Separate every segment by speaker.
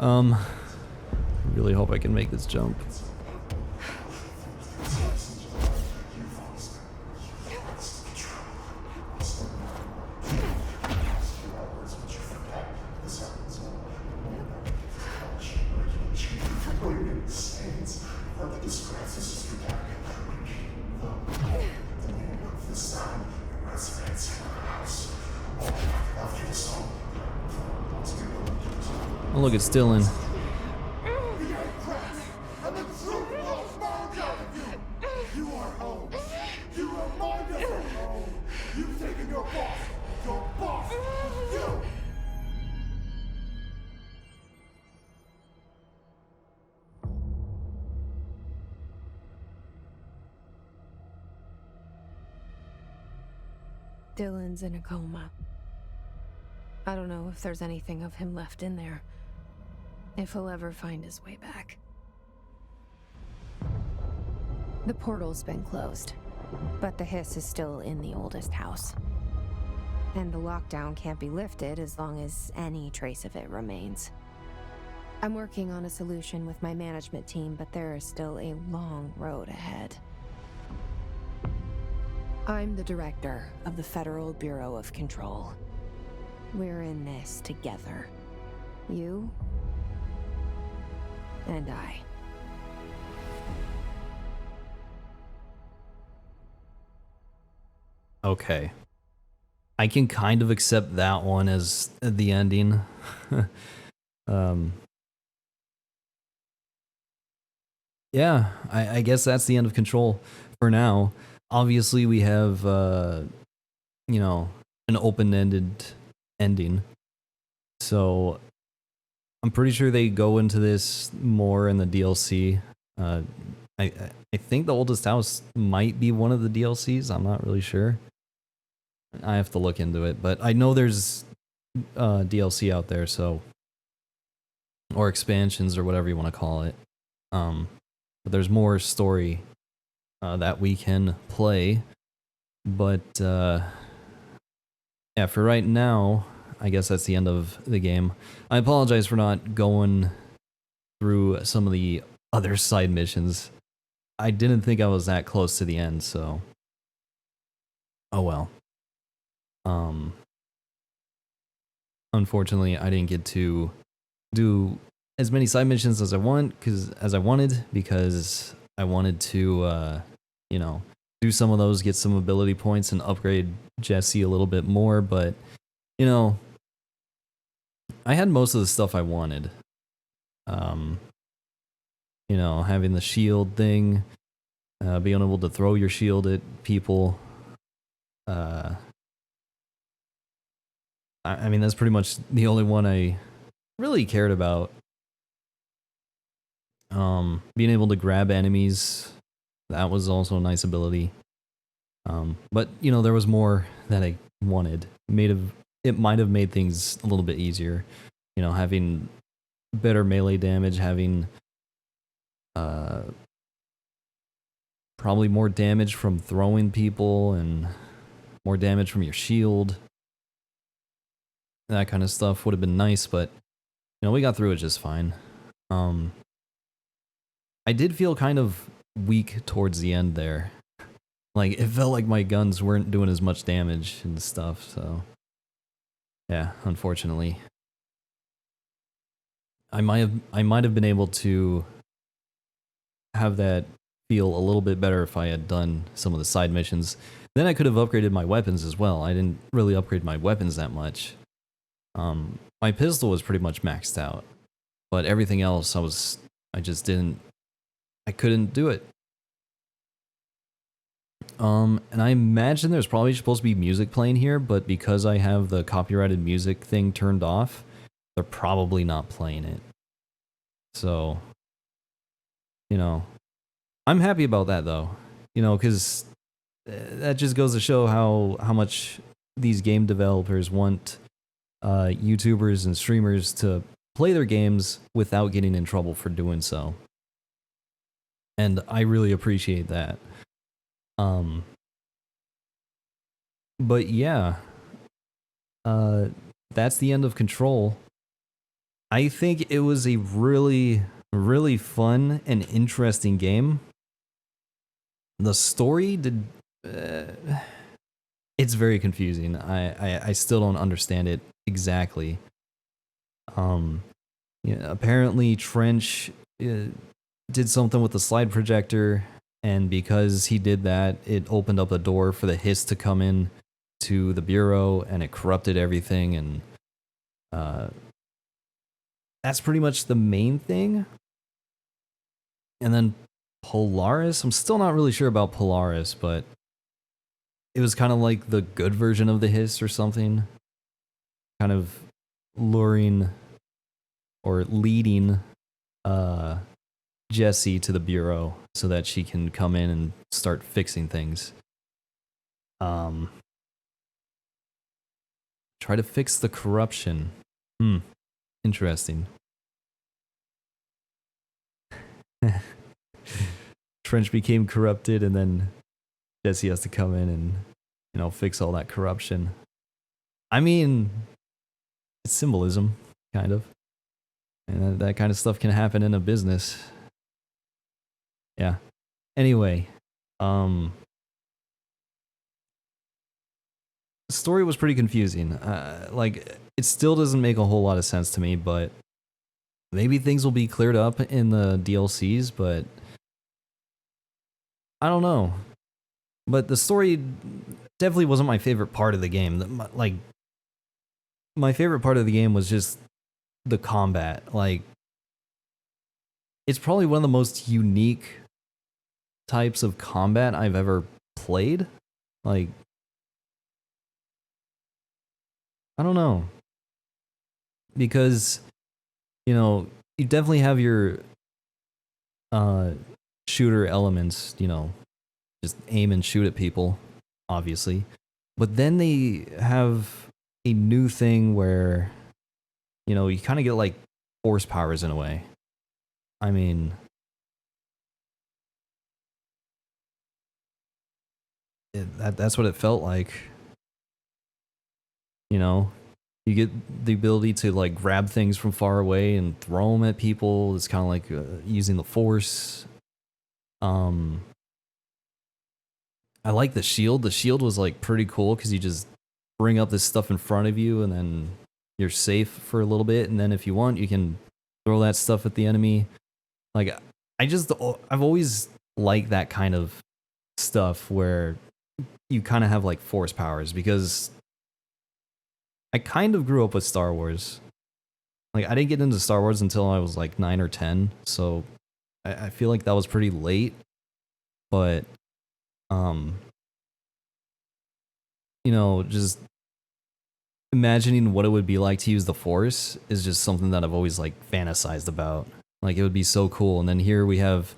Speaker 1: I really hope I can make this jump. Oh, look, it's Dylan.
Speaker 2: Dylan's in a coma. I don't know if there's anything of him left in there. If he'll ever find his way back. The portal's been closed, but the hiss is still in the oldest house. And the lockdown can't be lifted as long as any trace of it remains. I'm working on a solution with my management team, but there is still a long road ahead. I'm the director of the Federal Bureau of Control. We're in this together. You and I.
Speaker 1: Okay. I can kind of accept that one as the ending. Yeah, I guess that's the end of Control for now. Obviously, we have, you know, an open-ended ending. So I'm pretty sure they go into this more in the DLC. I I think the oldest house might be one of the DLCs. I'm not really sure. I have to look into it, but I know there's DLC out there, so or expansions or whatever you want to call it. But there's more story that we can play. But yeah, for right now, I guess that's the end of the game. I apologize for not going through some of the other side missions. I didn't think I was that close to the end, so oh well. Unfortunately, I didn't get to do as many side missions as I wanted because I wanted to, you know, do some of those, get some ability points, and upgrade Jesse a little bit more. But you know, I had most of the stuff I wanted. You know, having the shield thing, being able to throw your shield at people. I mean, that's pretty much the only one I really cared about. Being able to grab enemies, that was also a nice ability. But you know, there was more that I wanted. It might have made things a little bit easier. You know, having better melee damage, having probably more damage from throwing people and more damage from your shield. That kind of stuff would have been nice, but you know, we got through it just fine. I did feel kind of weak towards the end there. Like, it felt like my guns weren't doing as much damage and stuff, so yeah, unfortunately. I might have been able to have that feel a little bit better if I had done some of the side missions. Then I could have upgraded my weapons as well. I didn't really upgrade my weapons that much. My pistol was pretty much maxed out, but everything else I couldn't do it. And I imagine there's probably supposed to be music playing here, but because I have the copyrighted music thing turned off, they're probably not playing it. So, you know, I'm happy about that though. You know, because that just goes to show how much these game developers want YouTubers and streamers to play their games without getting in trouble for doing so. And I really appreciate that. But yeah, that's the end of Control. I think it was a really, really fun and interesting game. The story did. It's very confusing. I still don't understand it exactly. Yeah, apparently Trench did something with the slide projector, and because he did that, it opened up a door for the hiss to come in to the bureau, and it corrupted everything. And that's pretty much the main thing. And then Polaris, I'm still not really sure about Polaris, but it was kind of like the good version of the hiss or something, kind of luring or leading Jessie to the bureau so that she can come in and start fixing things. Try to fix the corruption. Interesting. Trench became corrupted, and then Jessie has to come in and, you know, fix all that corruption. I mean, it's symbolism, kind of. And that kind of stuff can happen in a business. Yeah. Anyway, the story was pretty confusing. Like, it still doesn't make a whole lot of sense to me, but maybe things will be cleared up in the DLCs, but I don't know. But the story definitely wasn't my favorite part of the game. Like, my favorite part of the game was just the combat. Like, it's probably one of the most unique types of combat I've ever played. Like, I don't know. Because, you know, you definitely have your shooter elements, you know, just aim and shoot at people, obviously. But then they have a new thing where, you know, you kind of get like force powers in a way. I mean, that's what it felt like. You know, you get the ability to like grab things from far away and throw them at people. It's kind of like using the force. I like the shield. The shield was like pretty cool because you just bring up this stuff in front of you and then you're safe for a little bit. And then if you want, you can throw that stuff at the enemy. Like, I've always liked that kind of stuff where you kind of have like force powers, because I kind of grew up with Star Wars. Like, I didn't get into Star Wars until I was like 9 or 10. So I feel like that was pretty late. But you know, just imagining what it would be like to use the Force is just something that I've always like fantasized about. Like, it would be so cool. And then here we have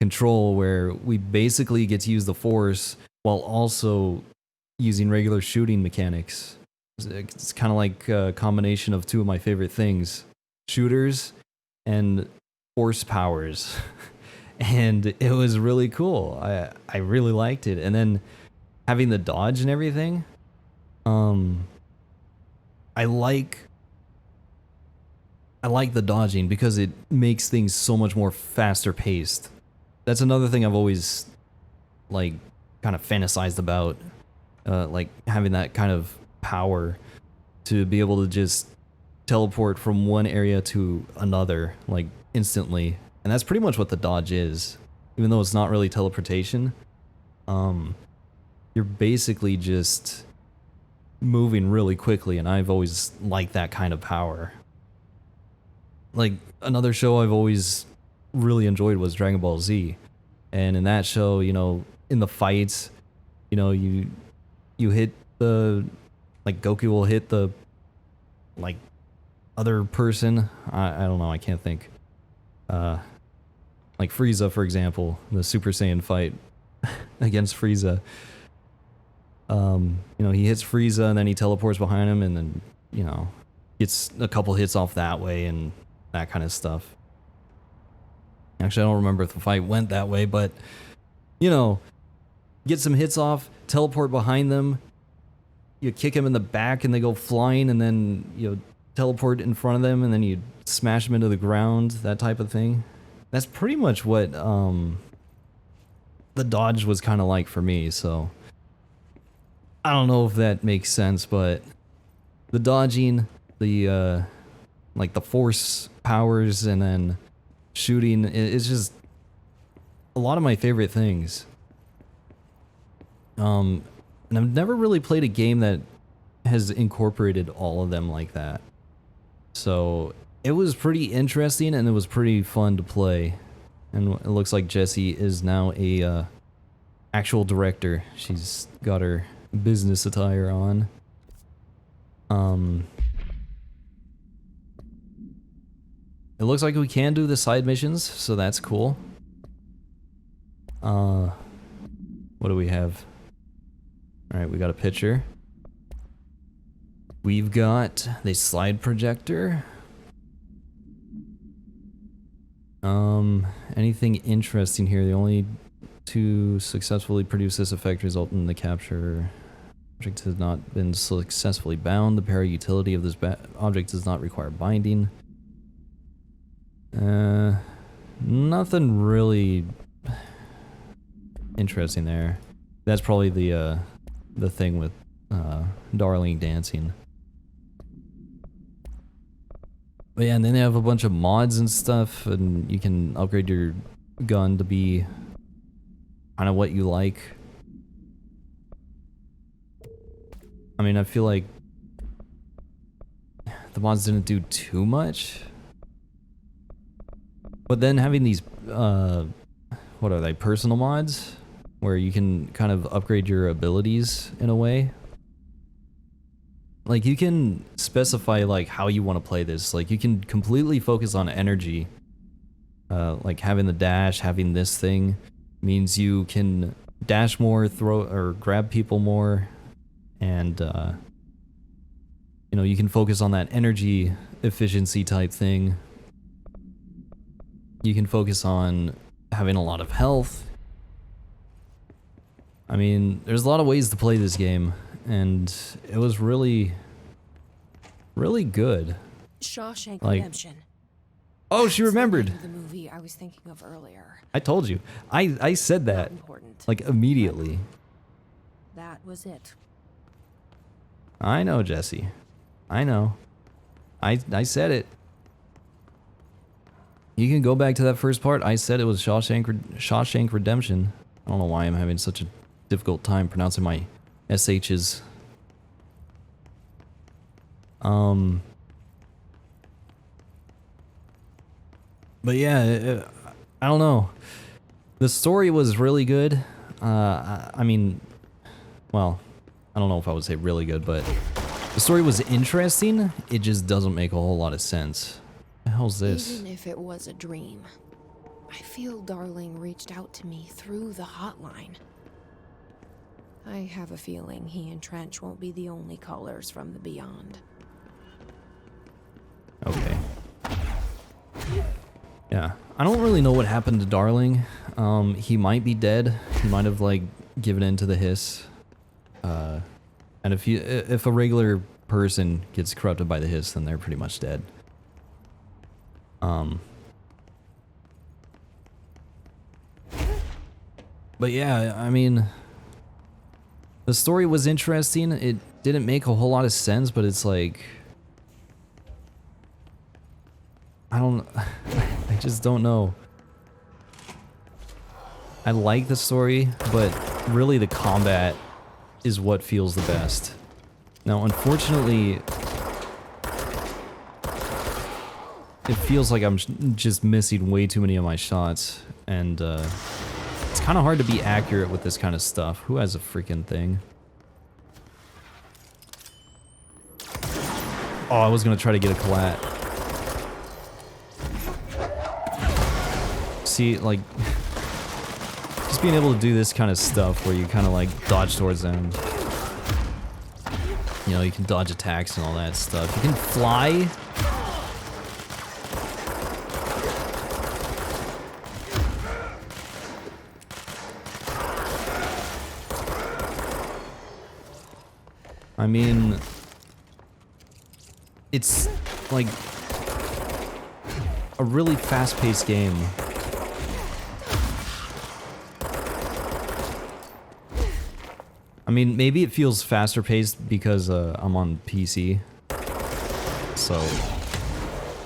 Speaker 1: Control, where we basically get to use the Force while also using regular shooting mechanics. It's kind of like a combination of two of my favorite things: shooters and Force powers. And it was really cool. I really liked it. And then having the dodge and everything, I like the dodging because it makes things so much more faster paced. That's another thing I've always like kind of fantasized about, like having that kind of power to be able to just teleport from one area to another like instantly. And that's pretty much what the dodge is. Even though it's not really teleportation, you're basically just moving really quickly, and I've always liked that kind of power. Like, another show I've always really enjoyed was Dragon Ball Z. And in that show, you know, in the fights, you know, you hit the, like, Goku will hit the, like, other person. I don't know, I can't think. Like Frieza, for example, the Super Saiyan fight against Frieza. You know, he hits Frieza and then he teleports behind him, and then, you know, gets a couple hits off that way and that kind of stuff. Actually, I don't remember if the fight went that way, but, you know, get some hits off, teleport behind them, you kick him in the back and they go flying, and then, you know, teleport in front of them and then you smash them into the ground, that type of thing. That's pretty much what the dodge was kind of like for me, so I don't know if that makes sense, but the dodging, the like the force powers and then shooting, it's just a lot of my favorite things. And I've never really played a game that has incorporated all of them like that. So it was pretty interesting and it was pretty fun to play. And it looks like Jessie is now a actual director. She's got her business attire on. It looks like we can do the side missions, so that's cool. What do we have? Alright, we got a picture. We've got the slide projector. Anything interesting here? The only to successfully produce this effect result in the capture. Object has not been successfully bound. The para utility of this object does not require binding. Nothing really interesting there. That's probably the thing with Darling dancing. But yeah, and then they have a bunch of mods and stuff, and you can upgrade your gun to be kind of what you like. I mean, I feel like the mods didn't do too much. But then having these, what are they, personal mods? Where you can kind of upgrade your abilities in a way. Like, you can specify, like, how you want to play this. Like, you can completely focus on energy. Like, having the dash, having this thing, means you can dash more, throw, or grab people more. And, you know, you can focus on that energy efficiency type thing. You can focus on having a lot of health. I mean, there's a lot of ways to play this game. And it was really, really good.
Speaker 2: Shawshank
Speaker 1: Like,
Speaker 2: Redemption.
Speaker 1: oh, she remembered.
Speaker 2: The movie I was thinking of earlier.
Speaker 1: I told you. I said that
Speaker 2: Important.
Speaker 1: like immediately.
Speaker 2: That was it.
Speaker 1: I know, Jessie. I know. I said it. You can go back to that first part. I said it was Shawshank Redemption. I don't know why I'm having such a difficult time pronouncing my SHs. But yeah, I don't know. The story was really good. I mean, well, I don't know if I would say really good, but the story was interesting. It just doesn't make a whole lot of sense. What the hell's this?
Speaker 2: Even if it was a dream, I feel Darling reached out to me through the hotline. I have a feeling he and Trench won't be the only callers from the beyond.
Speaker 1: Okay. Yeah, I don't really know what happened to Darling. He might be dead. He might have like given in to the hiss. And if a regular person gets corrupted by the hiss, then they're pretty much dead. But yeah, I mean, the story was interesting. It didn't make a whole lot of sense, but it's like, I just don't know. I like the story, but really the combat is what feels the best. Now, unfortunately, it feels like I'm just missing way too many of my shots, and it's kind of hard to be accurate with this kind of stuff. Who has a freaking thing? Oh, I was gonna try to get a collat. See, like, just being able to do this kind of stuff where you kind of like dodge towards them. You know, you can dodge attacks and all that stuff. You can fly. I mean, it's like a really fast-paced game. I mean, maybe it feels faster paced because I'm on PC. So,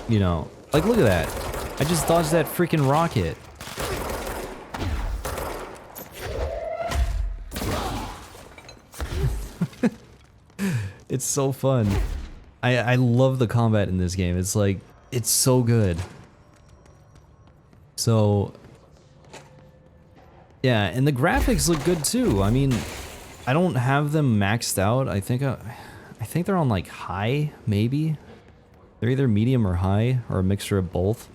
Speaker 1: you know, like look at that. I just dodged that freaking rocket. It's so fun. I love the combat in this game. It's like, it's so good. So, yeah, and the graphics look good too. I mean, I don't have them maxed out. I think they're on like high, maybe. They're either medium or high, or a mixture of both.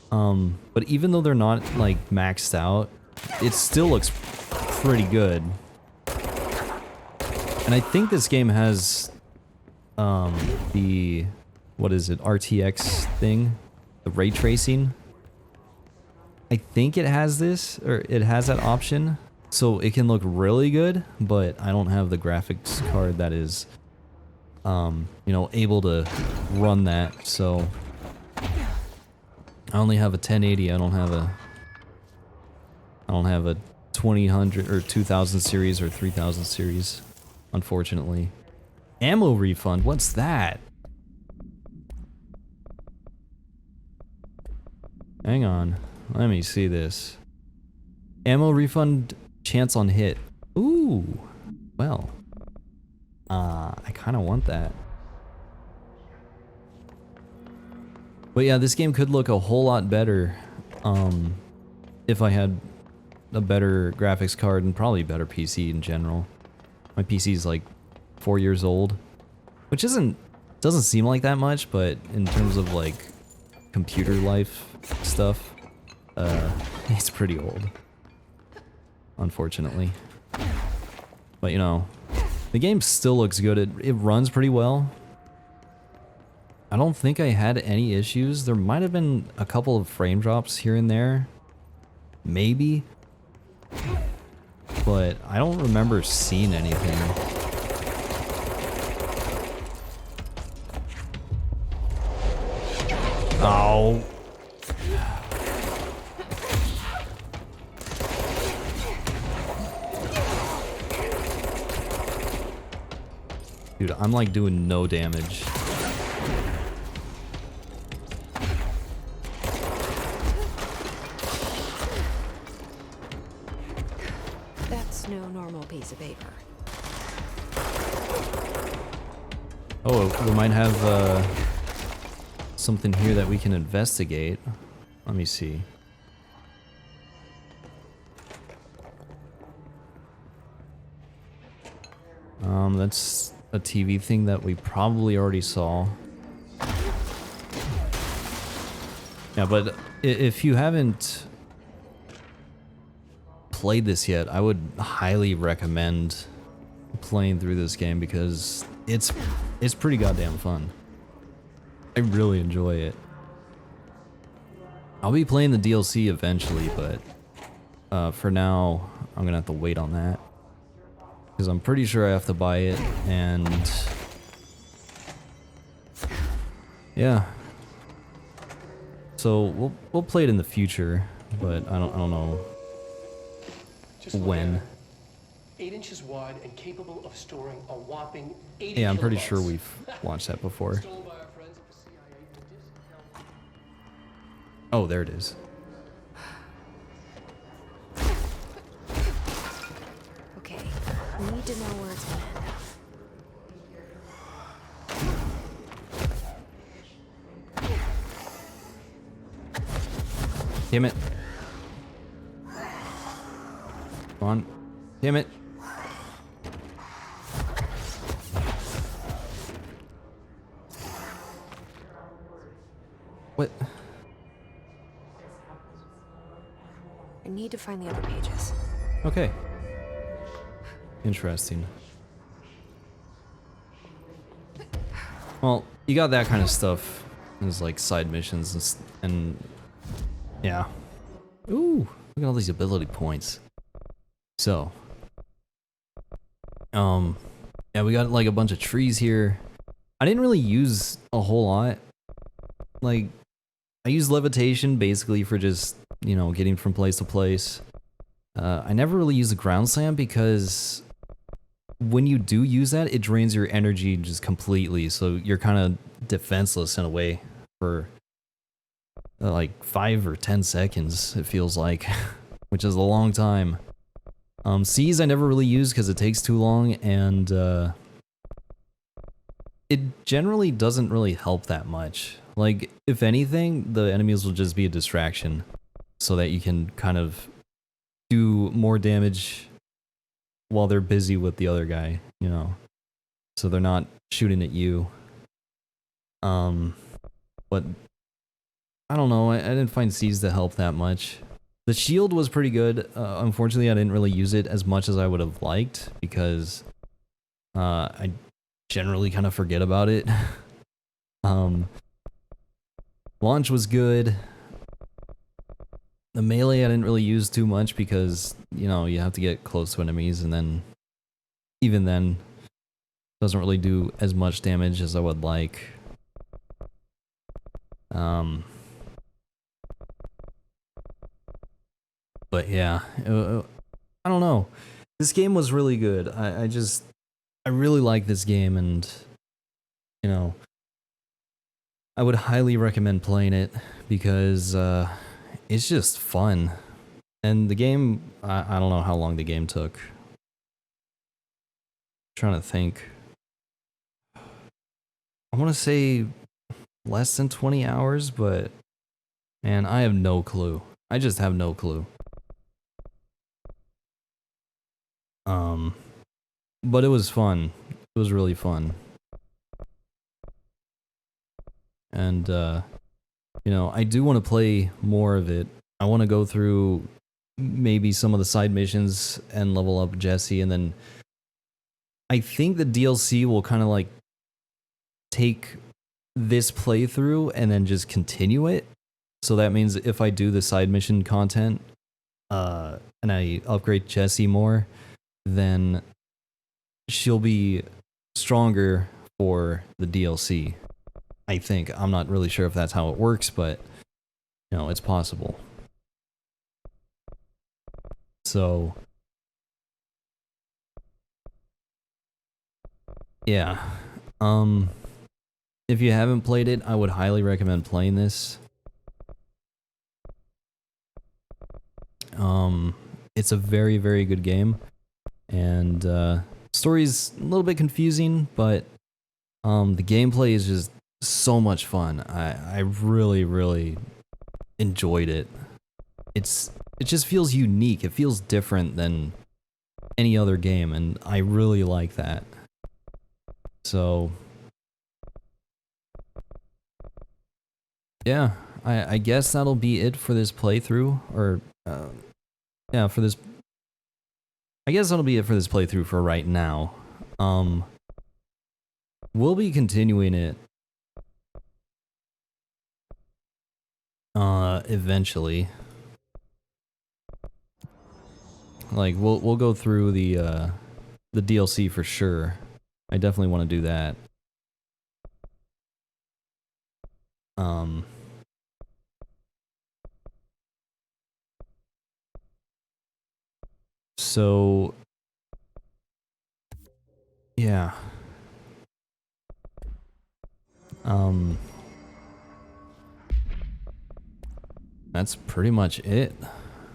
Speaker 1: But even though they're not like maxed out, it still looks pretty good. And I think this game has the, what is it, RTX thing? The ray tracing. I think it has this, or it has that option. So it can look really good, but I don't have the graphics card that is, you know, able to run that. So I only have a 1080. I don't have a 2000 or 2000 series or 3000 series, unfortunately. Ammo refund. What's that? Hang on. Let me see this. Ammo refund. Chance on hit. Ooh, well, I kind of want that. But yeah, this game could look a whole lot better, if I had a better graphics card and probably better PC in general. My PC is like 4 years old, which doesn't seem like that much, but in terms of like computer life stuff, it's pretty old. Unfortunately. But you know, the game still looks good. It runs pretty well. I don't think I had any issues. There might have been a couple of frame drops here and there. Maybe. But I don't remember seeing anything. Oh. Dude, I'm like doing no damage.
Speaker 2: That's no normal piece of paper.
Speaker 1: Oh, we might have something here that we can investigate. Let me see. That's a TV thing that we probably already saw. Yeah, but if you haven't played this yet, I would highly recommend playing through this game because it's pretty goddamn fun. I really enjoy it. I'll be playing the DLC eventually, but for now, I'm gonna have to wait on that. Because I'm pretty sure I have to buy it, and yeah. So we'll play it in the future, but I don't know when.
Speaker 3: 8 inches wide and capable of storing a whopping 80
Speaker 1: Yeah, I'm pretty
Speaker 3: kilobytes.
Speaker 1: sure we've watched that before.
Speaker 3: Stolen by our friends at the CIA.
Speaker 1: Oh, there it is.
Speaker 2: Okay, we need to know where it's gonna end up.
Speaker 1: Damn it. Come on. Damn it. What?
Speaker 2: I need to find the other pages.
Speaker 1: Okay. Interesting. Well, you got that kind of stuff. There's like side missions and yeah. Ooh, look at all these ability points. So, yeah, we got like a bunch of trees here. I didn't really use a whole lot. Like, I used levitation basically for just, you know, getting from place to place. I never really used the ground slam because when you do use that, it drains your energy just completely. So you're kind of defenseless in a way for like 5 or 10 seconds, it feels like, which is a long time. Seize I never really use because it takes too long, and it generally doesn't really help that much. Like, if anything, the enemies will just be a distraction so that you can kind of do more damage while they're busy with the other guy, you know? So they're not shooting at you. But I don't know, I didn't find Seize to help that much. The shield was pretty good. Unfortunately, I didn't really use it as much as I would have liked because I generally kind of forget about it. Launch was good. The melee I didn't really use too much because, you know, you have to get close to enemies, and then even then doesn't really do as much damage as I would like. But yeah, I don't know. This game was really good. I really like this game, and you know, I would highly recommend playing it because it's just fun. And the game, I don't know how long the game took. I'm trying to think. I want to say less than 20 hours, but man, I have no clue. I just have no clue. But it was fun. It was really fun. And, you know, I do want to play more of it. I want to go through maybe some of the side missions and level up Jesse, and then I think the DLC will kind of like take this playthrough and then just continue it. So that means if I do the side mission content, and I upgrade Jessie more, then she'll be stronger for the DLC. I think. I'm not really sure if that's how it works, but you know, it's possible. So yeah. If you haven't played it, I would highly recommend playing this. It's a very, very good game, and story's a little bit confusing, but the gameplay is just so much fun. I really, really enjoyed it. It just feels unique. It feels different than any other game, and I really like that. So yeah, I guess that'll be it for this playthrough, or yeah, for this. I guess that'll be it for this playthrough for right now. We'll be continuing it eventually. Like we'll go through the DLC for sure. I definitely want to do that. So yeah. That's pretty much it,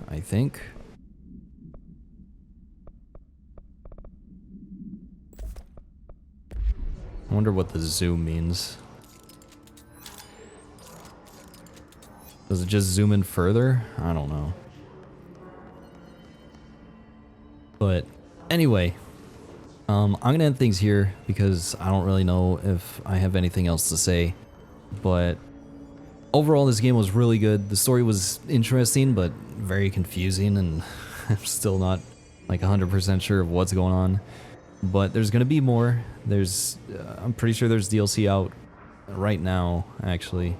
Speaker 1: I think. I wonder what the zoom means. Does it just zoom in further? I don't know. But anyway, I'm gonna end things here because I don't really know if I have anything else to say. But overall, this game was really good. The story was interesting, but very confusing, and I'm still not like 100% sure of what's going on. But there's gonna be more. There's, I'm pretty sure there's DLC out right now, actually.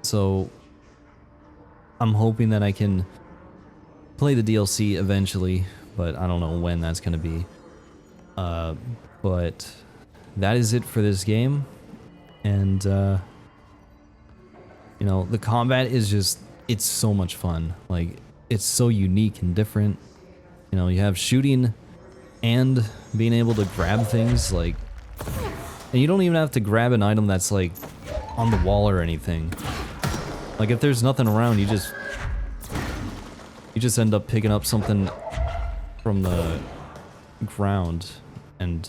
Speaker 1: So I'm hoping that I can play the DLC eventually, but I don't know when that's gonna be. But that is it for this game. And, you know, the combat is just, it's so much fun. Like, it's so unique and different. You know, you have shooting and being able to grab things, like, and you don't even have to grab an item that's, like, on the wall or anything. Like, if there's nothing around, you just end up picking up something from the ground. And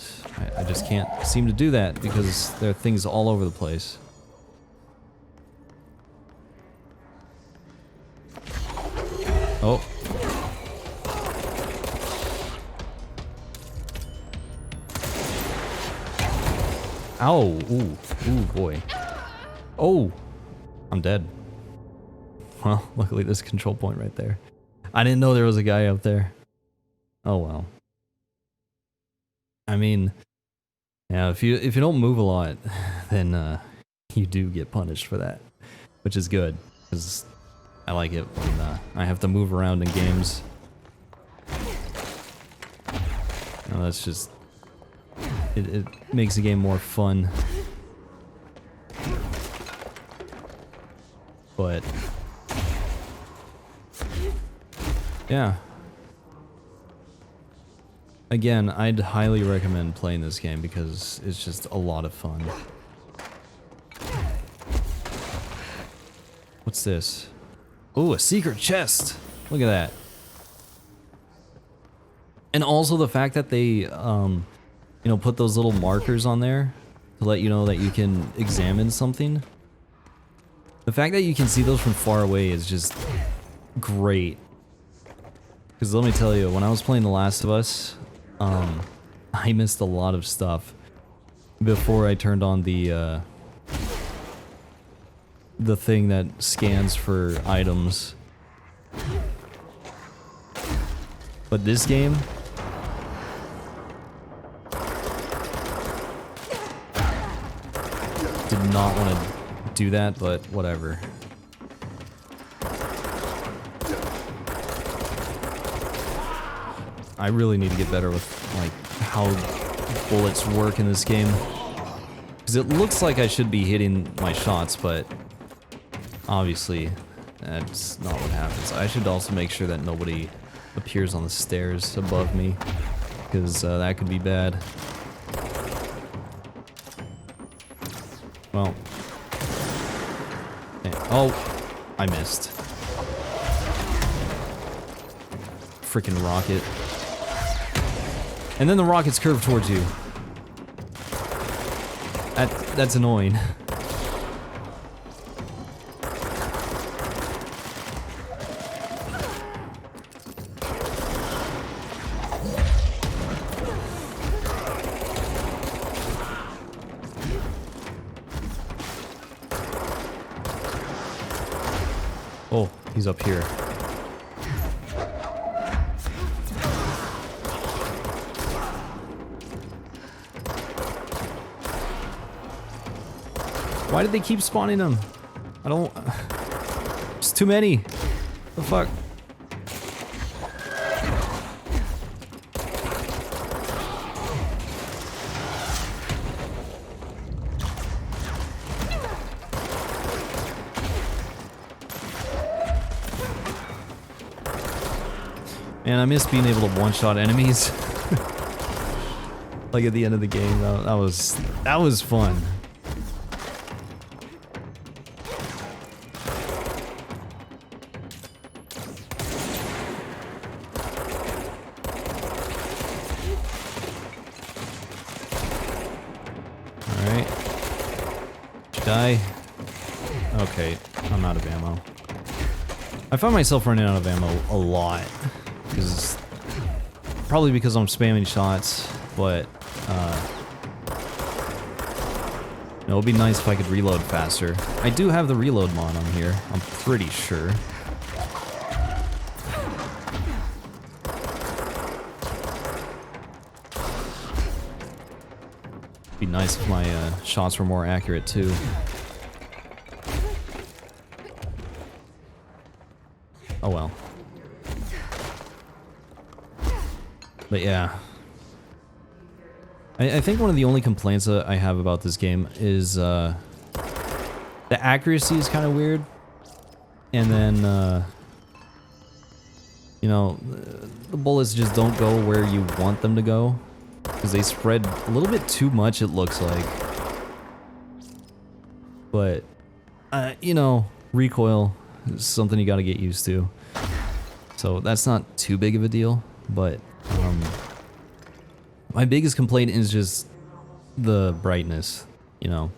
Speaker 1: I just can't seem to do that because there are things all over the place. Oh. Ow. Ooh. Ooh, boy. Oh. I'm dead. Well, luckily there's a control point right there. I didn't know there was a guy up there. Oh well. I mean, yeah, if you don't move a lot, then you do get punished for that, which is good because I like it when I have to move around in games. You know, that's just it makes the game more fun. But yeah. Again, I'd highly recommend playing this game because it's just a lot of fun. What's this? Ooh, a secret chest! Look at that. And also the fact that they, you know, put those little markers on there to let you know that you can examine something. The fact that you can see those from far away is just great. Because let me tell you, when I was playing The Last of Us, I missed a lot of stuff before I turned on the thing that scans for items. But this game, did not want to do that, but whatever. I really need to get better with, like, how bullets work in this game. Because it looks like I should be hitting my shots, but obviously that's not what happens. I should also make sure that nobody appears on the stairs above me, because that could be bad. Well. Yeah. Oh, I missed. Freaking rocket. And then the rockets curve towards you. That's annoying. Oh, he's up here. Why did they keep spawning them? I don't... It's too many. The fuck? Man, I miss being able to one-shot enemies. Like at the end of the game, that was fun. Alright. Die. Okay, I'm out of ammo. I find myself running out of ammo a lot. Probably because I'm spamming shots, but it would be nice if I could reload faster. I do have the reload mod on here, I'm pretty sure. Be nice if my shots were more accurate too. Oh well. But yeah. I think one of the only complaints that I have about this game is the accuracy is kind of weird. And then, you know, the bullets just don't go where you want them to go. Because they spread a little bit too much, it looks like. But, you know, recoil is something you gotta get used to. So that's not too big of a deal, but my biggest complaint is just the brightness, you know.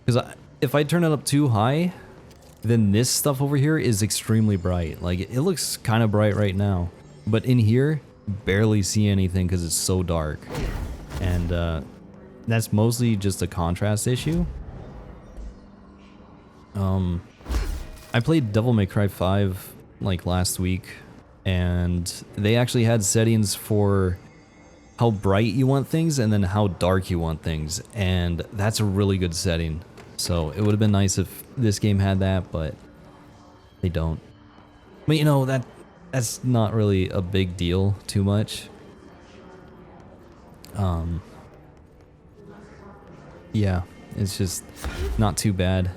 Speaker 1: Because if I turn it up too high, then this stuff over here is extremely bright. Like, it looks kind of bright right now. But in here, barely see anything because it's so dark. And that's mostly just a contrast issue. I played Devil May Cry 5 like last week, and they actually had settings for how bright you want things and then how dark you want things, and that's a really good setting. So it would have been nice if this game had that, but they don't. But you know, that's not really a big deal too much. Yeah, it's just not too bad.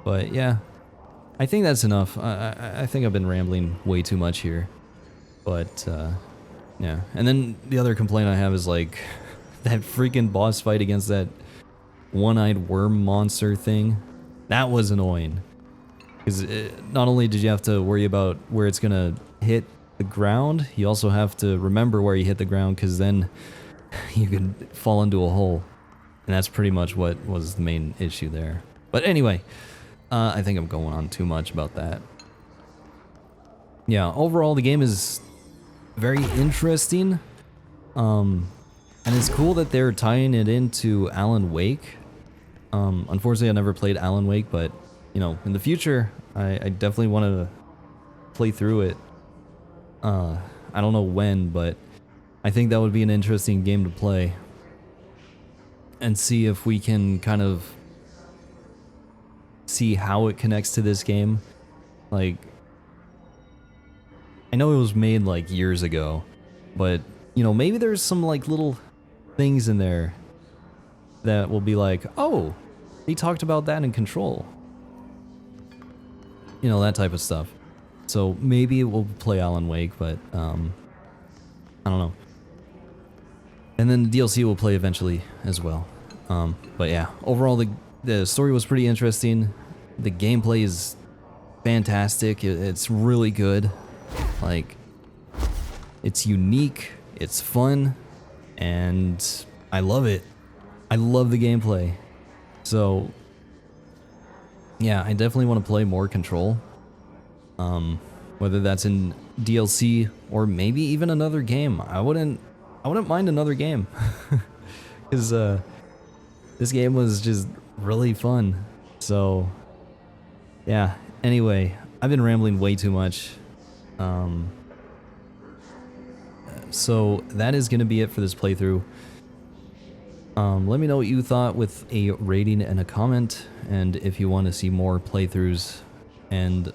Speaker 1: But yeah, I think that's enough. I think I've been rambling way too much here. But yeah, and then the other complaint I have is like that freaking boss fight against that one-eyed worm monster thing. That was annoying. Because not only did you have to worry about where it's gonna hit the ground, you also have to remember where you hit the ground, because then you could fall into a hole. And that's pretty much what was the main issue there. But anyway, I think I'm going on too much about that. Yeah, overall the game is very interesting. And it's cool that they're tying it into Alan Wake. Unfortunately, I never played Alan Wake, but you know, in the future, I definitely want to play through it. I don't know when, but I think that would be an interesting game to play. And see if we can kind of see how it connects to this game. Like, I know it was made like years ago, but you know, maybe there's some like little things in there that will be like, oh, they talked about that in Control. You know, that type of stuff. So maybe we'll play Alan Wake, but I don't know. And then the DLC will play eventually as well. But yeah, overall the story was pretty interesting. The gameplay is fantastic. It's really good. Like, it's unique, it's fun, and I love it. I love the gameplay. So yeah, I definitely want to play more Control. Whether that's in DLC or maybe even another game. I wouldn't mind another game. Because this game was just really fun. So yeah, anyway, I've been rambling way too much. So that is going to be it for this playthrough. Let me know what you thought with a rating and a comment, and if you want to see more playthroughs, and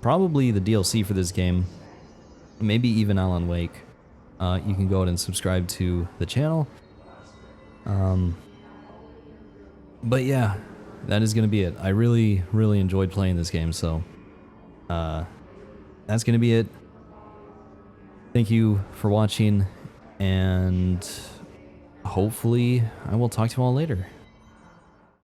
Speaker 1: probably the DLC for this game, maybe even Alan Wake. You can go ahead and subscribe to the channel. But yeah, that is going to be it. I really, really enjoyed playing this game, so that's going to be it. Thank you for watching, and hopefully I will talk to you all later.